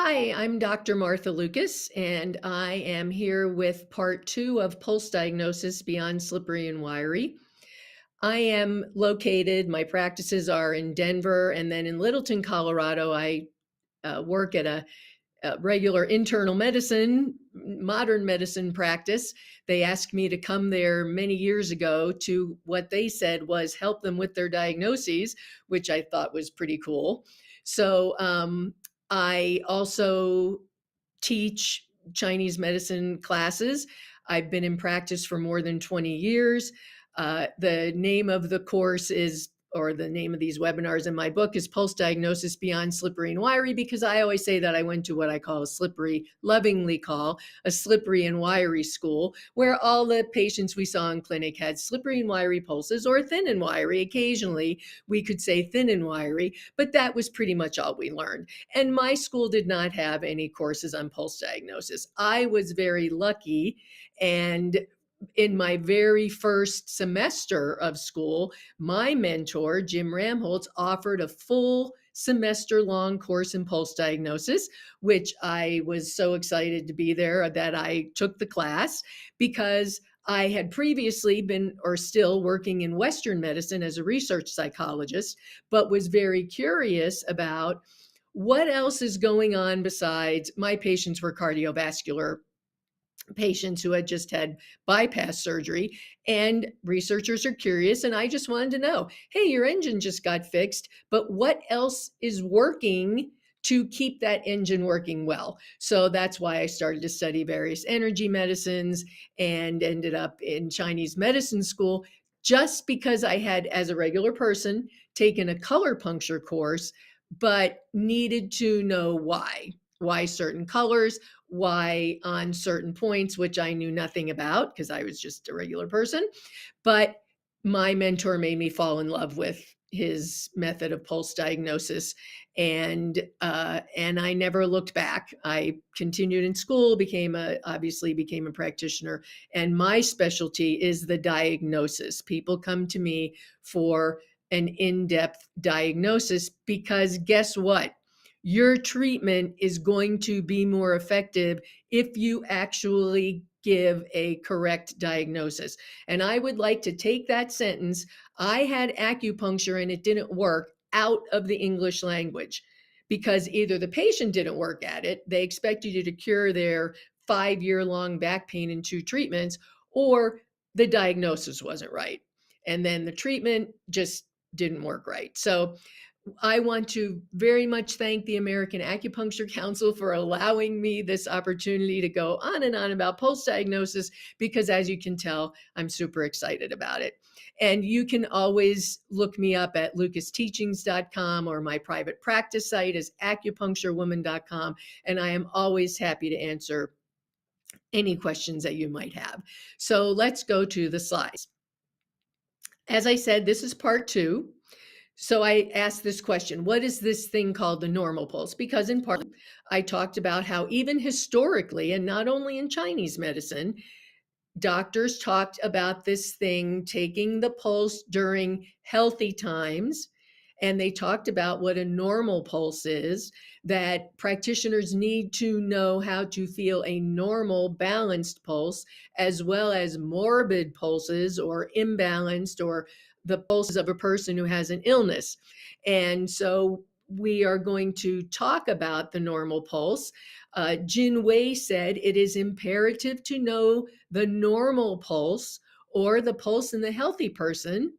Hi, I'm Dr. Martha Lucas, and I am here with part two of Pulse Diagnosis Beyond Slippery and Wiry. I am located, my practices are in Denver, and then in Littleton, Colorado, I work at a regular internal medicine, modern medicine practice. They asked me to come there many years ago to what they said was help them with their diagnoses, which I thought was pretty cool. So I also teach Chinese medicine classes. I've been in practice for more than 20 years. The name of the course is, or the name of these webinars in my book is Pulse Diagnosis Beyond Slippery and Wiry, because I always say that I went to what I call a slippery, lovingly call a slippery and wiry school, where all the patients we saw in clinic had slippery and wiry pulses or thin and wiry. Occasionally we could say thin and wiry, but that was pretty much all we learned. And my school did not have any courses on pulse diagnosis. I was very lucky, and in my very first semester of school, my mentor, Jim Ramholtz, offered a full semester long course in pulse diagnosis, which I was so excited to be there that I took the class because I had previously been, or still, working in Western medicine as a research psychologist, but was very curious about what else is going on besides my patients were cardiovascular patients who had just had bypass surgery, and researchers are curious, and I just wanted to know, hey, your engine just got fixed, but what else is working to keep that engine working well? So that's why I started to study various energy medicines and ended up in Chinese medicine school, just because I had, as a regular person, taken a color puncture course, but needed to know why certain colors, why on certain points, which I knew nothing about because I was just a regular person. But my mentor made me fall in love with his method of pulse diagnosis, and I never looked back. I continued in school, obviously became a practitioner, and my specialty is the diagnosis. People come to me for an in-depth diagnosis because guess what? Your treatment is going to be more effective if you actually give a correct diagnosis. And I would like to take that sentence, I had acupuncture and it didn't work, out of the English language, because either the patient didn't work at it, they expected you to cure their 5-year long back pain in 2 treatments, or the diagnosis wasn't right. And then the treatment just didn't work right. So I want to very much thank the American Acupuncture Council for allowing me this opportunity to go on and on about pulse diagnosis, because as you can tell, I'm super excited about it. And you can always look me up at lucasteachings.com, or my private practice site is acupuncturewoman.com. And I am always happy to answer any questions that you might have. So let's go to the slides. As I said, this is part two. So I asked this question, what is this thing called the normal pulse? Because in part, I talked about how even historically, and not only in Chinese medicine, doctors talked about this thing taking the pulse during healthy times. And they talked about what a normal pulse is, that practitioners need to know how to feel a normal, balanced pulse, as well as morbid pulses or imbalanced, or the pulses of a person who has an illness. And so we are going to talk about the normal pulse. Jin Wei said it is imperative to know the normal pulse, or the pulse in the healthy person,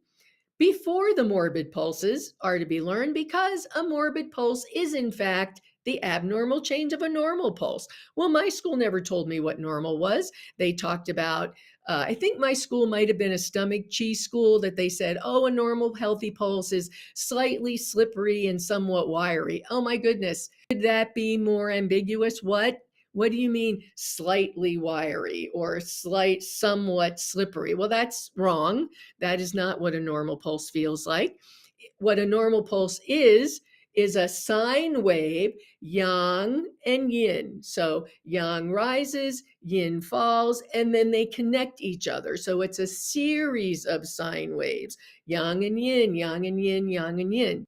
before the morbid pulses are to be learned, because a morbid pulse is in fact the abnormal change of a normal pulse. Well, my school never told me what normal was. They talked about, I think my school might have been a stomach chi school, that they said, oh, a normal healthy pulse is slightly slippery and somewhat wiry. Oh my goodness, could that be more ambiguous? What do you mean slightly wiry or somewhat slippery? Well, that's wrong. That is not what a normal pulse feels like. What a normal pulse is a sine wave, yang and yin. So yang rises, yin falls, and then they connect each other. So it's a series of sine waves, yang and yin, yang and yin, yang and yin.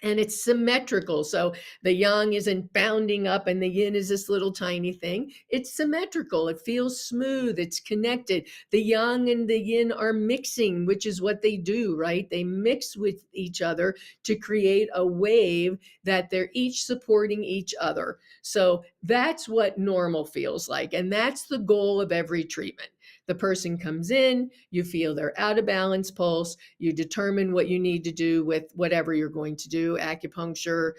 and it's symmetrical. So the yang isn't bounding up and the yin is this little tiny thing. It's symmetrical. It feels smooth. It's connected. The yang and the yin are mixing, which is what they do, right? They mix with each other to create a wave that they're each supporting each other. So that's what normal feels like. And that's the goal of every treatment. The person comes in, you feel their out of balance pulse, you determine what you need to do with whatever you're going to do, acupuncture,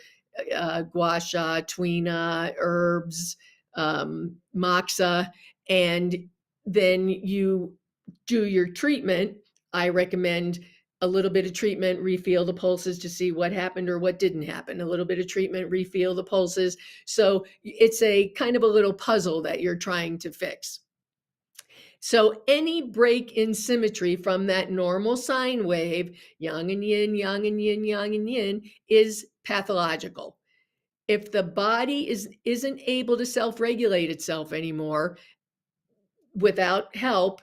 gua sha, tuina, herbs, moxa, and then you do your treatment. I recommend a little bit of treatment, refeel the pulses to see what happened or what didn't happen. A little bit of treatment, refeel the pulses. So it's a kind of a little puzzle that you're trying to fix. So any break in symmetry from that normal sine wave, yang and yin, yang and yin, yang and yin, is pathological. If the body isn't able to self-regulate itself anymore without help,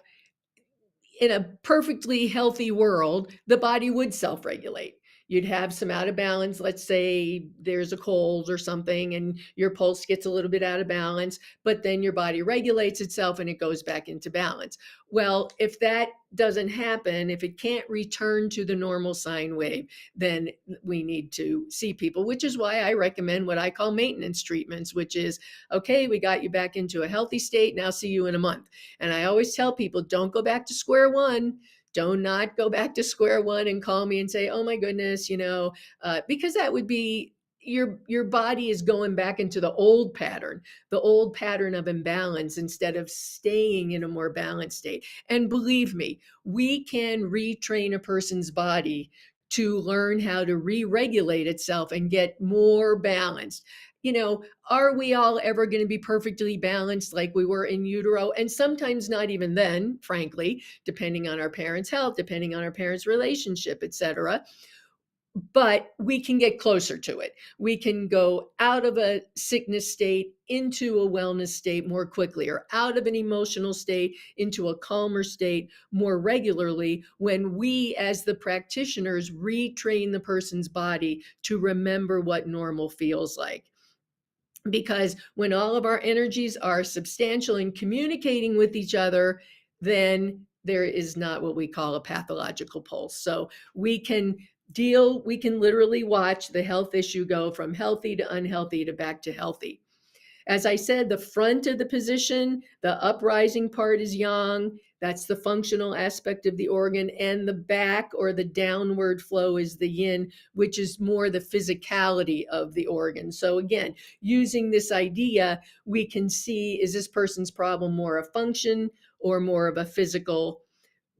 in a perfectly healthy world, the body would self-regulate. You'd have some out of balance. Let's say there's a cold or something and your pulse gets a little bit out of balance, but then your body regulates itself and it goes back into balance. Well, if that doesn't happen, if it can't return to the normal sine wave, then we need to see people, which is why I recommend what I call maintenance treatments, which is, okay, we got you back into a healthy state. Now see you in a month. And I always tell people, don't go back to square one. Do not go back to square one and call me and say, oh my goodness, because that would be your body is going back into the old pattern of imbalance instead of staying in a more balanced state. And believe me, we can retrain a person's body to learn how to re-regulate itself and get more balanced. Are we all ever going to be perfectly balanced like we were in utero? And sometimes not even then, frankly, depending on our parents' health, depending on our parents' relationship, etc. But we can get closer to it. We can go out of a sickness state into a wellness state more quickly, or out of an emotional state into a calmer state more regularly when we, as the practitioners, retrain the person's body to remember what normal feels like. Because when all of our energies are substantial in communicating with each other, then there is not what we call a pathological pulse. So we can literally watch the health issue go from healthy to unhealthy to back to healthy. As I said, the front of the position, the uprising part is yang. That's the functional aspect of the organ. And the back or the downward flow is the yin, which is more the physicality of the organ. So again, using this idea, we can see, is this person's problem more a function or more of a physical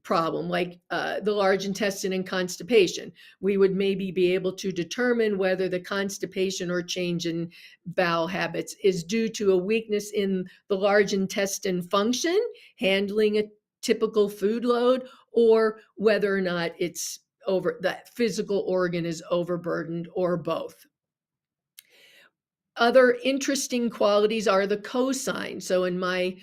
problem, like the large intestine and constipation? We would maybe be able to determine whether the constipation or change in bowel habits is due to a weakness in the large intestine function, handling a typical food load, or whether or not it's that physical organ is overburdened, or both. Other interesting qualities are the cosine. So in my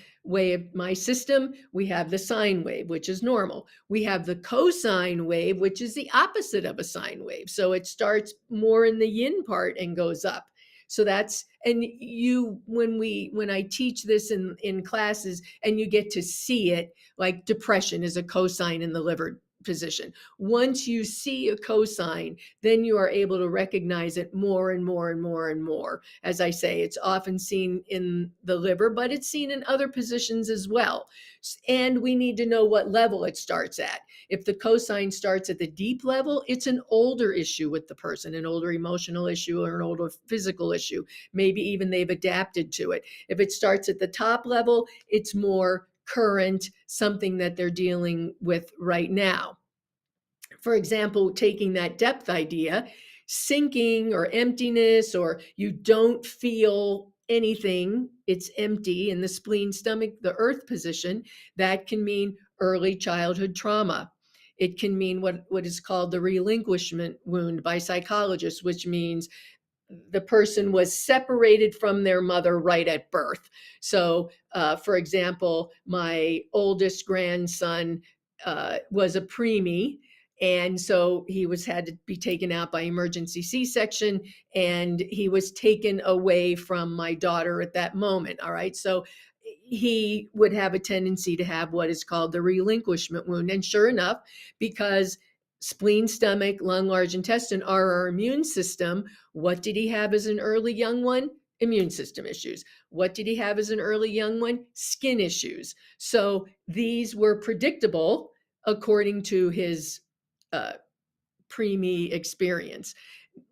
system, we have the sine wave, which is normal. We have the cosine wave, which is the opposite of a sine wave. So it starts more in the yin part and goes up. So that's, and when I teach this in classes and you get to see it, like depression is a cosine in the liver position. Once you see a cosine, then you are able to recognize it more and more and more and more. As I say, it's often seen in the liver, but it's seen in other positions as well. And we need to know what level it starts at. If the cosine starts at the deep level, it's an older issue with the person, an older emotional issue or an older physical issue. Maybe even they've adapted to it. If it starts at the top level, it's more current, something that they're dealing with right now. For example, taking that depth idea, sinking or emptiness, or you don't feel anything, it's empty in the spleen, stomach, the earth position, that can mean early childhood trauma. It can mean what is called the relinquishment wound by psychologists, which means the person was separated from their mother right at birth. So, for example, my oldest grandson was a preemie, And so he had to be taken out by emergency C-section, and he was taken away from my daughter at that moment. All right. So he would have a tendency to have what is called the relinquishment wound. And sure enough, because spleen, stomach, lung, large intestine are our immune system, what did he have as an early young one? Immune system issues. What did he have as an early young one? Skin issues. So these were predictable according to his uh, preemie experience,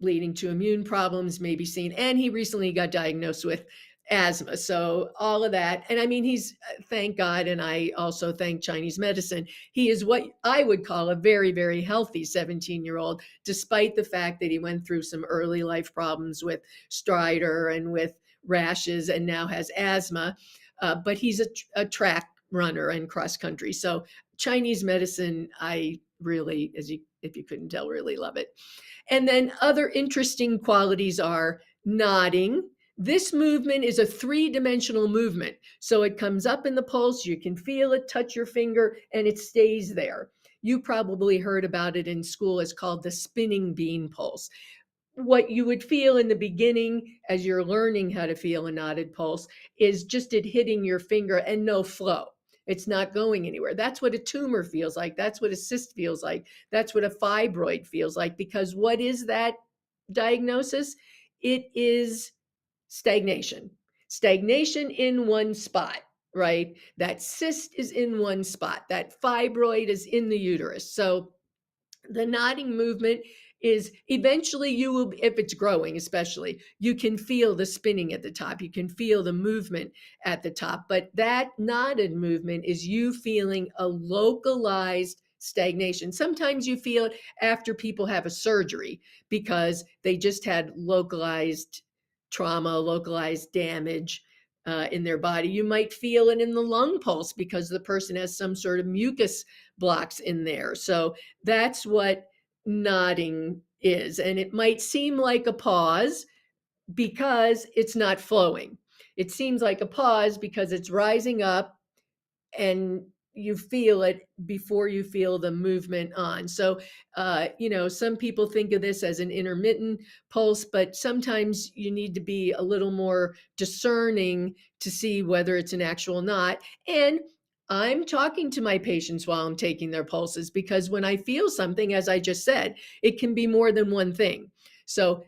leading to immune problems may be seen. And he recently got diagnosed with asthma. So all of that. And I mean, he's, thank God, and I also thank Chinese medicine, he is what I would call a very, very healthy 17-year-old, despite the fact that he went through some early life problems with stridor and with rashes and now has asthma. But he's a track runner and cross country. So Chinese medicine, I really, if you couldn't tell, really love it. And then other interesting qualities are nodding. This movement is a three-dimensional movement. So it comes up in the pulse, you can feel it, touch your finger, and it stays there. You probably heard about it in school. It's called the spinning bean pulse. What you would feel in the beginning as you're learning how to feel a knotted pulse is just it hitting your finger and no flow. It's not going anywhere. That's what a tumor feels like. That's what a cyst feels like. That's what a fibroid feels like. Because what is that diagnosis? It is stagnation. Stagnation in one spot, right? That cyst is in one spot. That fibroid is in the uterus. So the nodding movement is eventually you will, if it's growing especially, you can feel the spinning at the top, you can feel the movement at the top, but that nodded movement is you feeling a localized stagnation. Sometimes you feel it after people have a surgery because they just had localized trauma, localized damage in their body. You might feel it in the lung pulse because the person has some sort of mucus blocks in there. So that's what nodding is. And it might seem like a pause because it's not flowing. It seems like a pause because it's rising up and you feel it before you feel the movement on. So, some people think of this as an intermittent pulse, but sometimes you need to be a little more discerning to see whether it's an actual knot. And I'm talking to my patients while I'm taking their pulses because when I feel something, as I just said, it can be more than one thing. So,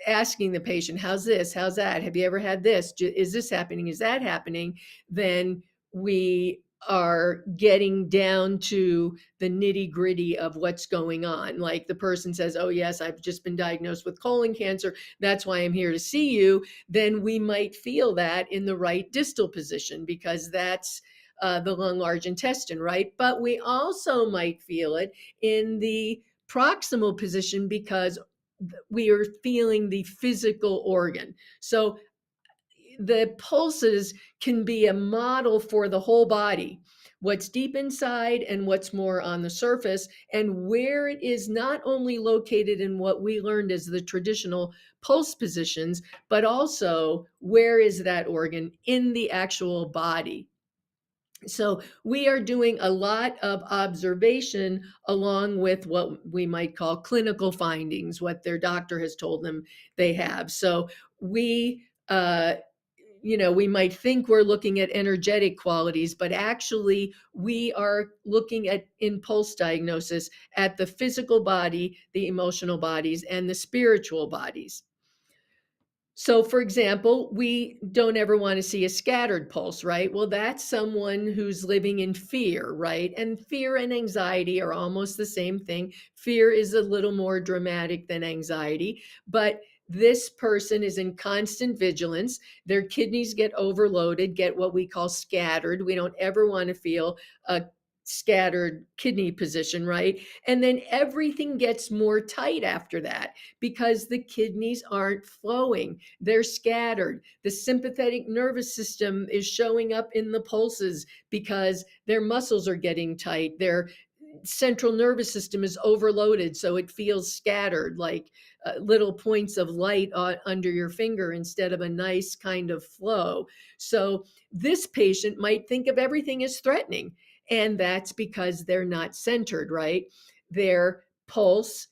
asking the patient, how's this? How's that? Have you ever had this? Is this happening? Is that happening? Then we are getting down to the nitty gritty of what's going on. Like the person says, oh, yes, I've just been diagnosed with colon cancer. That's why I'm here to see you. Then we might feel that in the right distal position because that's the lung, large intestine, right? But we also might feel it in the proximal position because we are feeling the physical organ. So the pulses can be a model for the whole body, what's deep inside and what's more on the surface, and where it is not only located in what we learned as the traditional pulse positions, but also where is that organ in the actual body. So we are doing a lot of observation along with what we might call clinical findings, what their doctor has told them they have. So we we might think we're looking at energetic qualities, but actually we are looking at, in pulse diagnosis, at the physical body, the emotional bodies, and the spiritual bodies. So, for example, we don't ever want to see a scattered pulse, right? Well, that's someone who's living in fear, right? And fear and anxiety are almost the same thing. Fear is a little more dramatic than anxiety, but this person is in constant vigilance. Their kidneys get overloaded, get what we call scattered. We don't ever want to feel a scattered kidney position, right? And then everything gets more tight after that because the kidneys aren't flowing. They're scattered. The sympathetic nervous system is showing up in the pulses because their muscles are getting tight. Their central nervous system is overloaded, so it feels scattered, like little points of light under your finger instead of a nice kind of flow. So this patient might think of everything as threatening, and that's because they're not centered, right? their pulse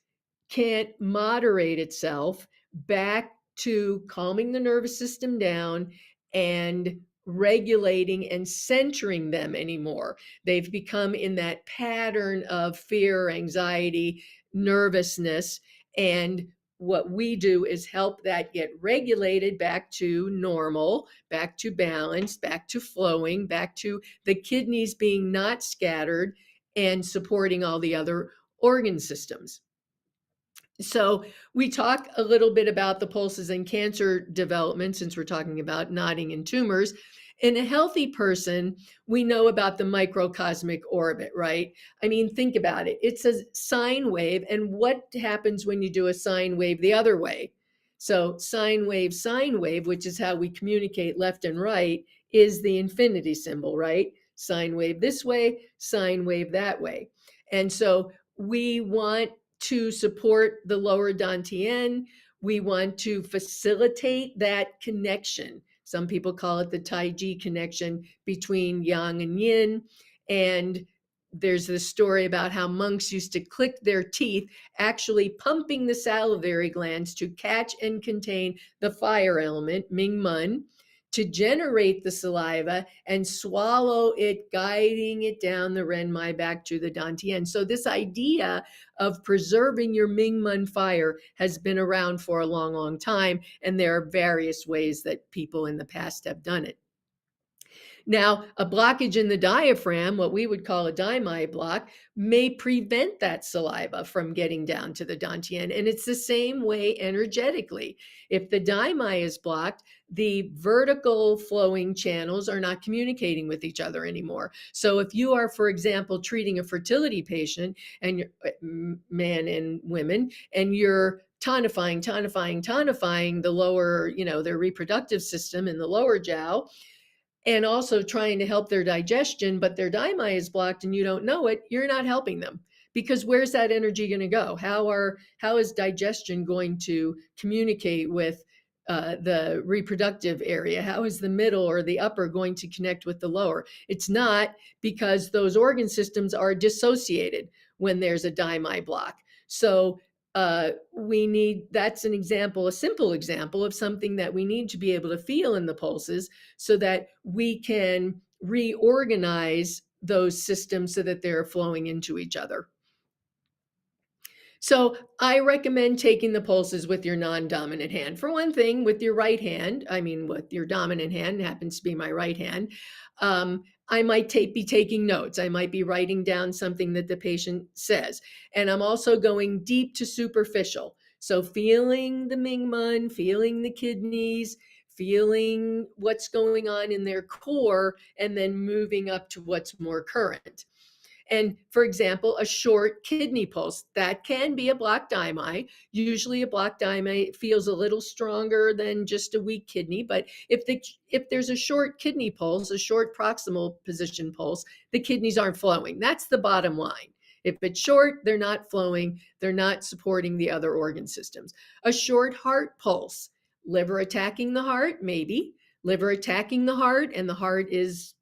can't moderate itself back to calming the nervous system down and regulating and centering them anymore. They've become in that pattern of fear, anxiety, nervousness. And what we do is help that get regulated back to normal, back to balance, back to flowing, back to the kidneys being not scattered and supporting all the other organ systems. So we talk a little bit about the pulses in cancer development, since we're talking about nodding and tumors. In a healthy person, we know about the microcosmic orbit, right? I mean, think about it. It's a sine wave. And what happens when you do a sine wave the other way? So sine wave, which is how we communicate left and right, is the infinity symbol, right? Sine wave this way, sine wave that way. And so we want to support the lower dantian. We want to facilitate that connection. Some people call it the Tai Chi connection between yang and yin. And there's this story about how monks used to click their teeth, actually pumping the salivary glands to catch and contain the fire element, Ming Men, to generate the saliva and swallow it, guiding it down the renmai back to the dantian. So this idea of preserving your Ming Men fire has been around for a long, long time, and there are various ways that people in the past have done it. Now, a blockage in the diaphragm, what we would call a daimai block, may prevent that saliva from getting down to the dantian. And it's the same way energetically. If the daimai is blocked, the vertical flowing channels are not communicating with each other anymore. So if you are, for example, treating a fertility patient, and you're men and women, and you're tonifying the lower, their reproductive system in the lower jiao, and also trying to help their digestion, but their daimai is blocked and you don't know it, you're not helping them, because where's that energy going to go? How is digestion going to communicate with the reproductive area? How is the middle or the upper going to connect with the lower? It's not, because those organ systems are dissociated when there's a daimai block. So that's an example, a simple example of something that we need to be able to feel in the pulses, so that we can reorganize those systems so that they're flowing into each other. So I recommend taking the pulses with your non-dominant hand. For one thing, with your right hand, with your dominant hand, happens to be my right hand, I might be taking notes. I might be writing down something that the patient says. And I'm also going deep to superficial. So feeling the Ming Men, feeling the kidneys, feeling what's going on in their core, and then moving up to what's more current. And for example, a short kidney pulse, that can be a blocked daimai. Usually a blocked daimai feels a little stronger than just a weak kidney. But if there's a short kidney pulse, a short proximal position pulse, the kidneys aren't flowing. That's the bottom line. If it's short, they're not flowing. They're not supporting the other organ systems. A short heart pulse, liver attacking the heart, maybe. Liver attacking the heart, and the heart is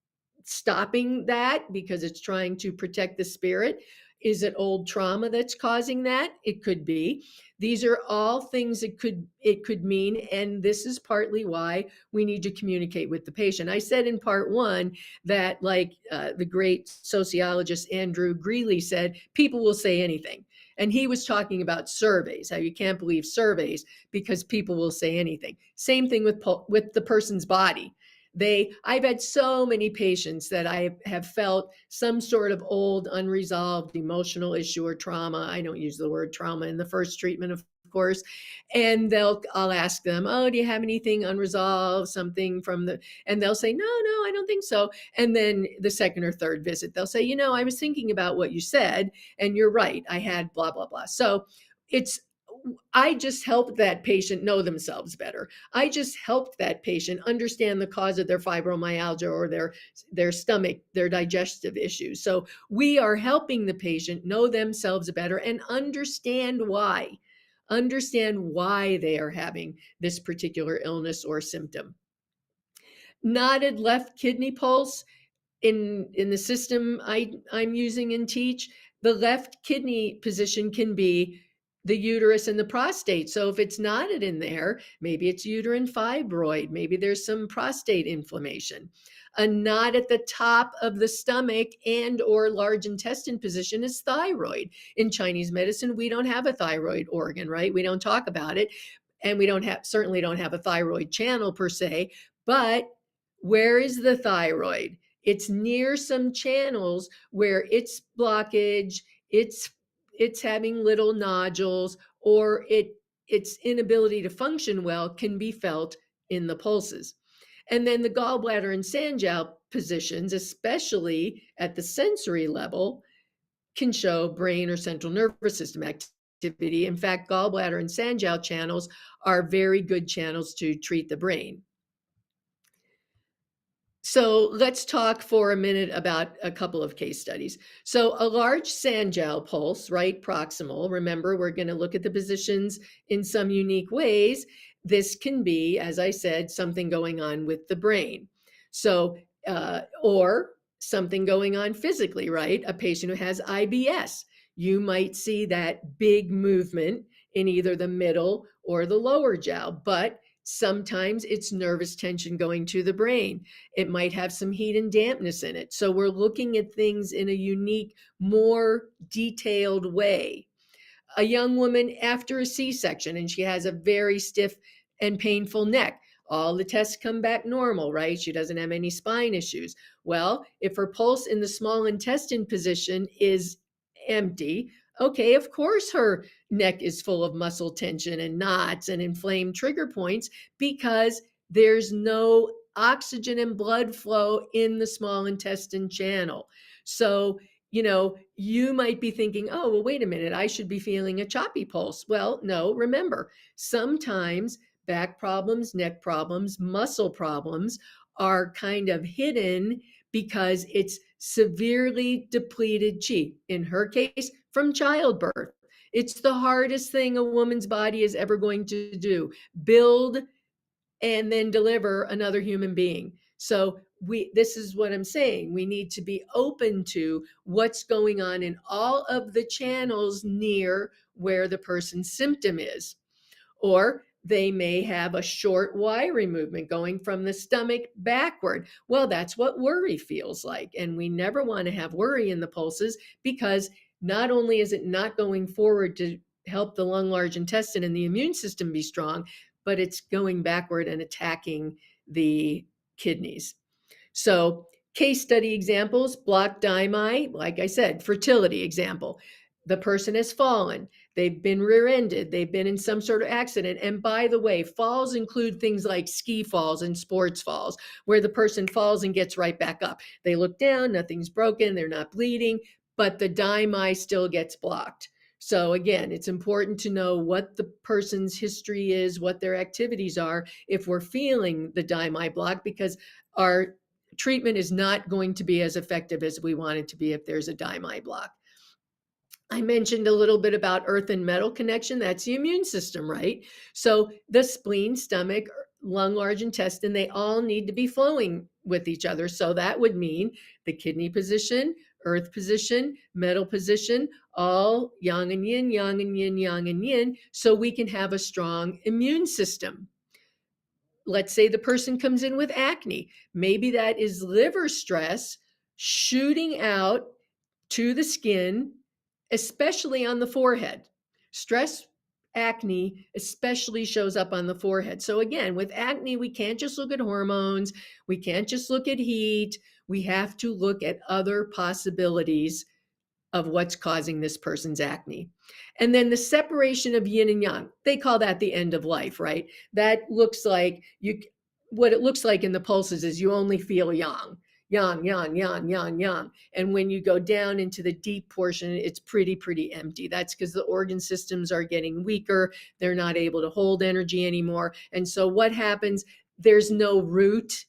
stopping that because it's trying to protect the spirit. Is it old trauma that's causing that? It could be. These are all things it could mean, and this is partly why we need to communicate with the patient. I said in part one that, like the great sociologist Andrew Greeley said, people will say anything. And he was talking about surveys, how you can't believe surveys because people will say anything. Same thing with the person's body. I've had so many patients that I have felt some sort of old unresolved emotional issue or trauma. I don't use the word trauma in the first treatment, of course. And I'll ask them, oh, do you have anything unresolved, something and they'll say, no, I don't think so. And then the second or third visit, they'll say, I was thinking about what you said, and you're right. I had blah, blah, blah. So I just helped that patient know themselves better. I just helped that patient understand the cause of their fibromyalgia or their stomach, their digestive issues. So we are helping the patient know themselves better and understand why they are having this particular illness or symptom. Nodded left kidney pulse in the system I'm using and teach, The left kidney position can be the uterus and the prostate. So if it's knotted in there, maybe it's uterine fibroid, maybe there's some prostate inflammation. A knot at the top of the stomach and or large intestine position is thyroid. In Chinese medicine, we don't have a thyroid organ, right? We don't talk about it, and we certainly don't have a thyroid channel per se, but where is the thyroid? It's near some channels where its blockage, it's having little nodules, or its inability to function well can be felt in the pulses. And then the gallbladder and Sanjiao positions, especially at the sensory level, can show brain or central nervous system activity. In fact, gallbladder and Sanjiao channels are very good channels to treat the brain. So let's talk for a minute about a couple of case studies. So a large Sanjiao pulse, right, proximal, remember, we're going to look at the positions in some unique ways. This can be, as I said, something going on with the brain. So, or something going on physically, right? A patient who has IBS, you might see that big movement in either the middle or the lower jiao, but sometimes it's nervous tension going to the brain. It might have some heat and dampness in it. So we're looking at things in a unique, more detailed way. A young woman after a C-section, and she has a very stiff and painful neck. All the tests come back normal, right? She doesn't have any spine issues. Well, if her pulse in the small intestine position is empty, okay, of course her neck is full of muscle tension and knots and inflamed trigger points because there's no oxygen and blood flow in the small intestine channel. So, you might be thinking, oh, well, wait a minute, I should be feeling a choppy pulse. Well, no, remember, sometimes back problems, neck problems, muscle problems are kind of hidden because it's severely depleted qi. In her case, from childbirth. It's the hardest thing a woman's body is ever going to do, build and then deliver another human being. So this is what I'm saying. We need to be open to what's going on in all of the channels near where the person's symptom is. Or they may have a short wiry movement going from the stomach backward. Well, that's what worry feels like. And we never want to have worry in the pulses because not only is it not going forward to help the lung, large intestine, and the immune system be strong, but it's going backward and attacking the kidneys. So case study examples, blocked daimai, like I said, fertility example. The person has fallen. They've been rear-ended. They've been in some sort of accident. And by the way, falls include things like ski falls and sports falls, where the person falls and gets right back up. They look down, nothing's broken, they're not bleeding, but the daimai still gets blocked. So again, it's important to know what the person's history is, what their activities are, if we're feeling the daimai block, because our treatment is not going to be as effective as we want it to be if there's a daimai block. I mentioned a little bit about earth and metal connection. That's the immune system, right? So the spleen, stomach, lung, large intestine, they all need to be flowing with each other. So that would mean the kidney position, earth position, metal position, all yang and yin, yang and yin, yang and yin, so we can have a strong immune system. Let's say the person comes in with acne. Maybe that is liver stress shooting out to the skin, especially on the forehead. Stress acne especially shows up on the forehead. So again, with acne, we can't just look at hormones. We can't just look at heat. We have to look at other possibilities of what's causing this person's acne. And then the separation of yin and yang, they call that the end of life, right? That looks like what it looks like in the pulses is you only feel yang, yang, yang, yang, yang, yang. And when you go down into the deep portion, it's pretty empty. That's because the organ systems are getting weaker. They're not able to hold energy anymore. And so what happens? There's no root.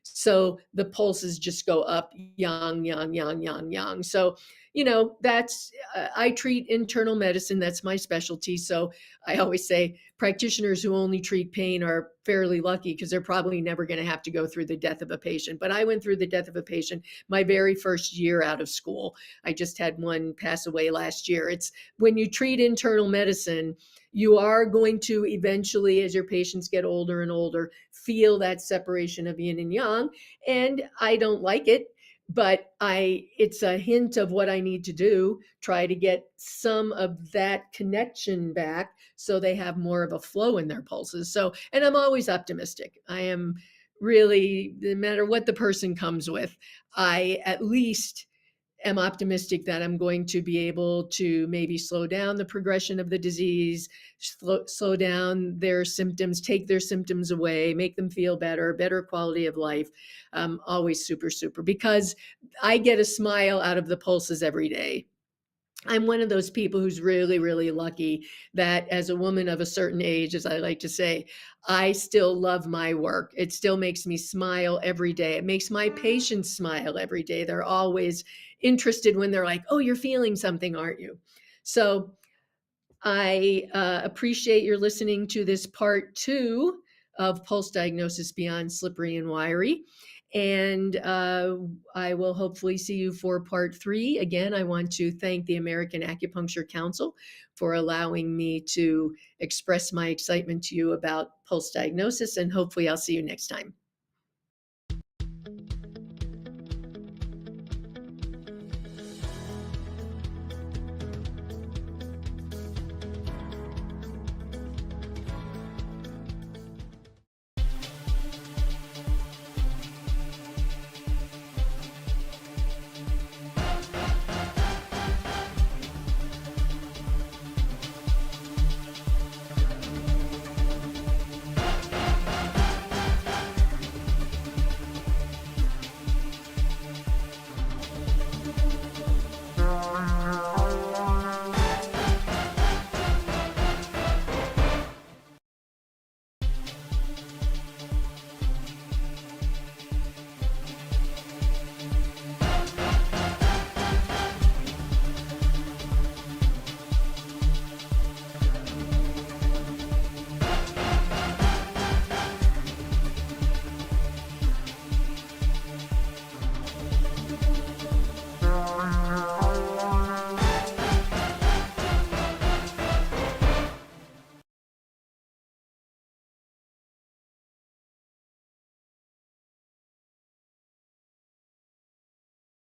So the pulses just go up, yang, yang, yang, yang, yang. So I treat internal medicine. That's my specialty. So I always say practitioners who only treat pain are fairly lucky because they're probably never going to have to go through the death of a patient. But I went through the death of a patient my very first year out of school. I just had one pass away last year. It's when you treat internal medicine, you are going to eventually, as your patients get older and older, feel that separation of yin and yang. And I don't like it, but it's a hint of what I need to do, try to get some of that connection back so they have more of a flow in their pulses. So, and I'm always optimistic. I am really, no matter what the person comes with, I at least am optimistic that I'm going to be able to maybe slow down the progression of the disease, slow down their symptoms, take their symptoms away, make them feel better quality of life. Always super, super, because I get a smile out of the pulses every day. I'm one of those people who's really, really lucky that as a woman of a certain age, as I like to say, I still love my work. It still makes me smile every day. It makes my patients smile every day. They're always interested when they're like, oh, you're feeling something, aren't you? So I appreciate your listening to this part 2 of Pulse Diagnosis Beyond Slippery and Wiry. And I will hopefully see you for part 3. Again, I want to thank the American Acupuncture Council for allowing me to express my excitement to you about pulse diagnosis. And hopefully I'll see you next time.